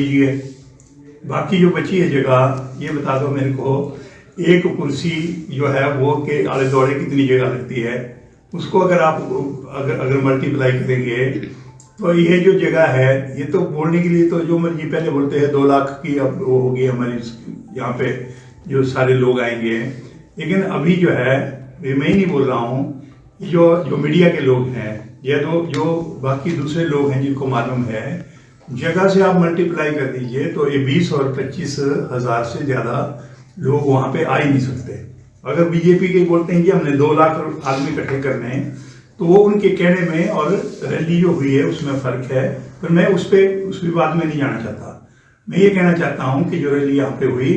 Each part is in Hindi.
लीजिए। बाकी जो बची है जगह ये बता दो मेरे को, एक कुर्सी जो है वो के आले दौड़े कितनी जगह लगती है, उसको अगर आप अगर मल्टीप्लाई करेंगे तो ये जो जगह है, ये तो बोलने के लिए तो जो मर्जी पहले बोलते हैं 2 लाख की अब वो होगी हमारी यहाँ पे जो सारे लोग आएंगे। लेकिन अभी जो है मैं ही नहीं बोल रहा हूँ, जो मीडिया के लोग हैं या जो बाकी दूसरे लोग हैं जिनको मालूम है, जगह से आप मल्टीप्लाई कर दीजिए तो ये 20 और 25 हज़ार से ज़्यादा लोग वहाँ पे आ ही नहीं सकते। अगर बीजेपी के बोलते हैं कि हमने 2 लाख आदमी इकट्ठे करने हैं, तो वो उनके कहने में और रैली जो हुई है उसमें फ़र्क है। पर मैं उस विवाद में नहीं जाना चाहता। मैं ये कहना चाहता हूँ कि जो रैली यहाँ पे हुई,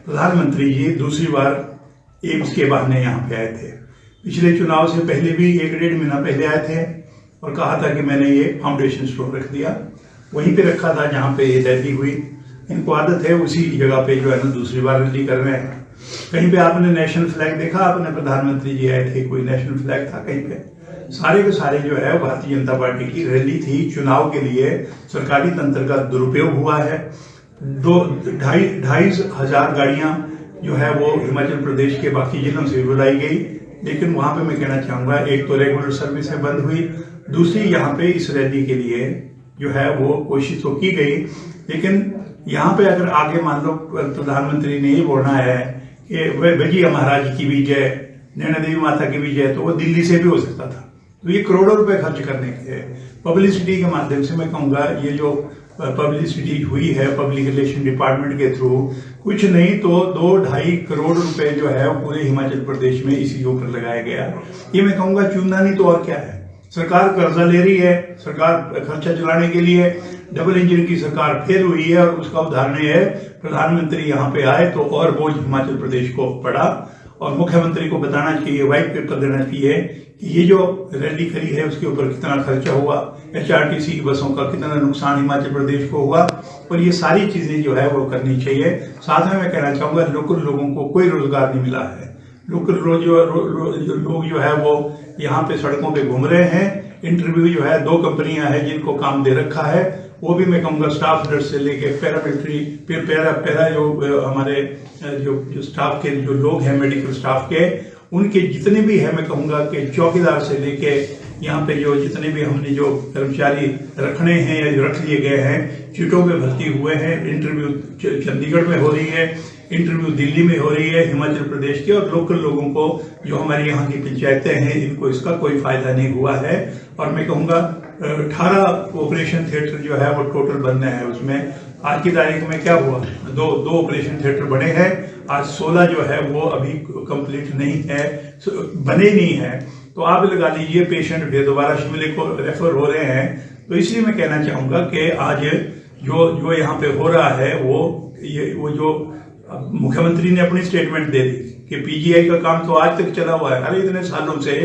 प्रधानमंत्री जी दूसरी बार एम्स के बहाने यहाँ पे आए थे। पिछले चुनाव से पहले भी 1-1.5 महीना पहले आए थे और कहा था कि मैंने ये फाउंडेशन स्टोन रख दिया, वहीं पे रखा था जहाँ पे ये रैली हुई। इनको आदत है उसी जगह पे जो है ना दूसरी बार रैली कर रहे हैं। कहीं पे आपने नेशनल फ्लैग देखा? आपने प्रधानमंत्री जी आए थे, कोई नेशनल फ्लैग था कहीं पे? सारे के सारे जो है भारतीय जनता पार्टी की रैली थी। चुनाव के लिए सरकारी तंत्र का दुरुपयोग हुआ है। 2-2.5 हजार गाड़ियां जो है वो हिमाचल प्रदेश के बाकी जिलों से बुलाई गई, लेकिन वहां पे मैं कहना चाहूंगा, एक तो रेगुलर सर्विसें बंद हुई, दूसरी यहाँ पे इस रैली के लिए जो है वो कोशिश तो की गई। लेकिन यहाँ पे अगर आगे मान लो प्रधानमंत्री ने ये बोलना है कि भजिया महाराज की भी जय, नैना देवी माता की भी जय, तो वो दिल्ली से भी हो सकता था। तो ये करोड़ों रुपए खर्च करने के पब्लिसिटी के माध्यम से मैं कहूँगा, ये जो पब्लिसिटी हुई है पब्लिक रिलेशन डिपार्टमेंट के थ्रू, कुछ नहीं तो 2-2.5 करोड़ रुपए जो है पूरे हिमाचल प्रदेश में इसी के ऊपर लगाया गया। ये मैं कहूँगा चूंदा नहीं तो और क्या है। सरकार कर्जा ले रही है, सरकार खर्चा चलाने के लिए डबल इंजन की सरकार फेल हुई है, और उसका उदाहरण है प्रधानमंत्री यहाँ पे आए तो और बोझ हिमाचल प्रदेश को पड़ा। और मुख्यमंत्री को बताना चाहिए, व्हाइट पेपर देना चाहिए कि ये जो रैली करी है उसके ऊपर कितना खर्चा हुआ, HRTC की बसों का कितना नुकसान हिमाचल प्रदेश को हुआ, और ये सारी चीजें जो है वो करनी चाहिए। साथ में मैं कहना चाहूंगा, लोकल लोगों को कोई रोजगार नहीं मिला है। लोकल लोग जो है वो यहाँ पे सड़कों पे घूम रहे हैं। इंटरव्यू जो है 2 कंपनियां हैं जिनको काम दे रखा है, वो भी मैं कहूँगा स्टाफ नर्स से लेके पैरामिलिट्री, फिर पैरा जो हमारे जो स्टाफ के जो लोग हैं, मेडिकल स्टाफ के, उनके जितने भी है मैं कहूँगा कि चौकीदार से लेके यहाँ पे जो जितने भी हमने जो कर्मचारी रखने हैं या जो रख लिए गए हैं, सीटों पे भर्ती हुए हैं। इंटरव्यू चंडीगढ़ में हो रही है, इंटरव्यू दिल्ली में हो रही है हिमाचल प्रदेश के, और लोकल लोगों को जो हमारी यहाँ की पंचायतें हैं इनको इसका कोई फायदा नहीं हुआ है। और मैं कहूँगा 18 ऑपरेशन थिएटर जो है वो टोटल बनने हैं। उसमें आज की तारीख में क्या हुआ, दो ऑपरेशन थिएटर बने हैं। आज 16 जो है वो अभी कंप्लीट नहीं है, बने नहीं है। तो आप लगा लीजिए पेशेंट फिर दोबारा शिमले को रेफर हो रहे हैं। तो इसलिए मैं कहना चाहूंगा कि आज जो यहाँ पे हो रहा है वो जो मुख्यमंत्री ने अपनी स्टेटमेंट दे दी कि PGI का काम तो आज तक चला हुआ है। अरे इतने सालों से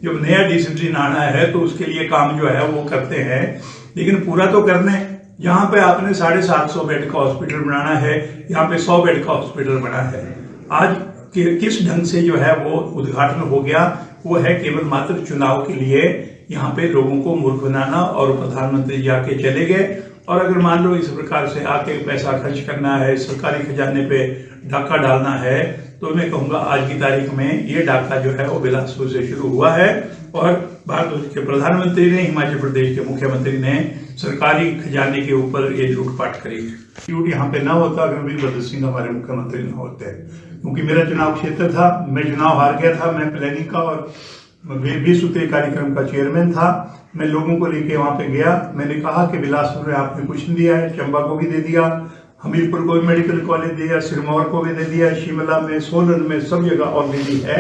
जब नया डिसिप्लिन आना है तो उसके लिए काम जो है वो करते हैं, लेकिन पूरा तो करना है। यहाँ पे आपने 750 बेड का हॉस्पिटल बनाना है, यहाँ पे 100 बेड का हॉस्पिटल बना है। आज किस ढंग से जो है वो उद्घाटन हो गया, वो है केवल मात्र चुनाव के लिए यहाँ पे लोगों को मूर्ख बनाना। और प्रधानमंत्री जाके चले गए, और अगर मान लो इस प्रकार से आके पैसा खर्च करना है, सरकारी खजाने पे डाका डालना है, तो मैं कहूँगा आज की तारीख में ये डाका जो है वो बिलासपुर से शुरू हुआ है। और भारत के प्रधानमंत्री ने, हिमाचल प्रदेश के मुख्यमंत्री ने सरकारी खजाने के ऊपर ये लूटपाट करी है। लूट यहाँ पे ना होता अगर वीरभद्र सिंह हमारे मुख्यमंत्री न होते, क्योंकि मेरा चुनाव क्षेत्र था, मैं चुनाव हार गया था। मैं प्लानिंग का और 20 सूत्री कार्यक्रम का चेयरमैन था। मैं लोगों को लेके वहां पे गया, मैंने कहा कि बिलासपुर में आपने कुछ नहीं दिया है, चंबा को भी दे दिया, हमीरपुर को भी मेडिकल कॉलेज दिया, सिरमौर को भी दे दिया, शिमला में, सोलन में, सब जगह ऑलरेडी है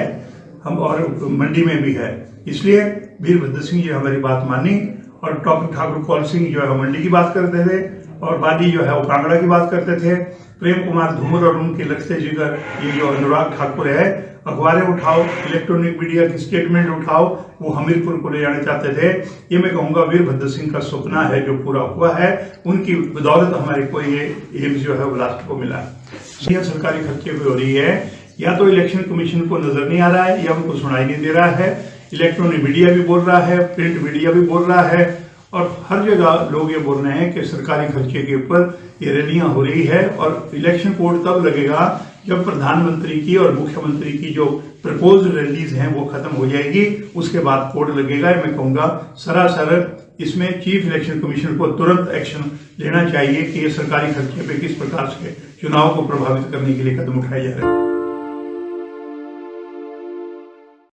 हम, और मंडी में भी है। इसलिए वीरभद्र सिंह जी हमारी बात मानी, और डॉक्टर ठाकुर कौल सिंह जो है मंडी की बात करते थे, और बादी जो है वो कांगड़ा की बात करते थे। प्रेम कुमार धूमर और उनके लगते जिगर ये जो अनुराग ठाकुर है, अखबारें उठाओ, इलेक्ट्रॉनिक मीडिया की स्टेटमेंट उठाओ, वो हमीरपुर को ले जाने चाहते थे। ये मैं कहूँगा वीरभद्र सिंह का सपना है जो पूरा हुआ है, उनकी बदौलत हमारे को ये एम्स जो है बिलासपुर को मिला है। यह सरकारी खर्चे पे हो रही है, या तो इलेक्शन कमीशन को नजर नहीं आ रहा है, या उनको सुनाई नहीं दे रहा है। इलेक्ट्रॉनिक मीडिया भी बोल रहा है, प्रिंट मीडिया भी बोल रहा है, और हर जगह लोग ये बोल रहे हैं कि सरकारी खर्चे के ऊपर ये रैलियां हो रही है। और इलेक्शन कोड तब लगेगा जब प्रधानमंत्री की और मुख्यमंत्री की जो प्रपोज रैलीज हैं वो खत्म हो जाएगी, उसके बाद कोड लगेगा। मैं कहूंगा सरासर इसमें चीफ इलेक्शन कमीशन को तुरंत एक्शन लेना चाहिए कि ये सरकारी खर्चे पे किस प्रकार से चुनाव को प्रभावित करने के लिए कदम उठाए जा रहे हैं।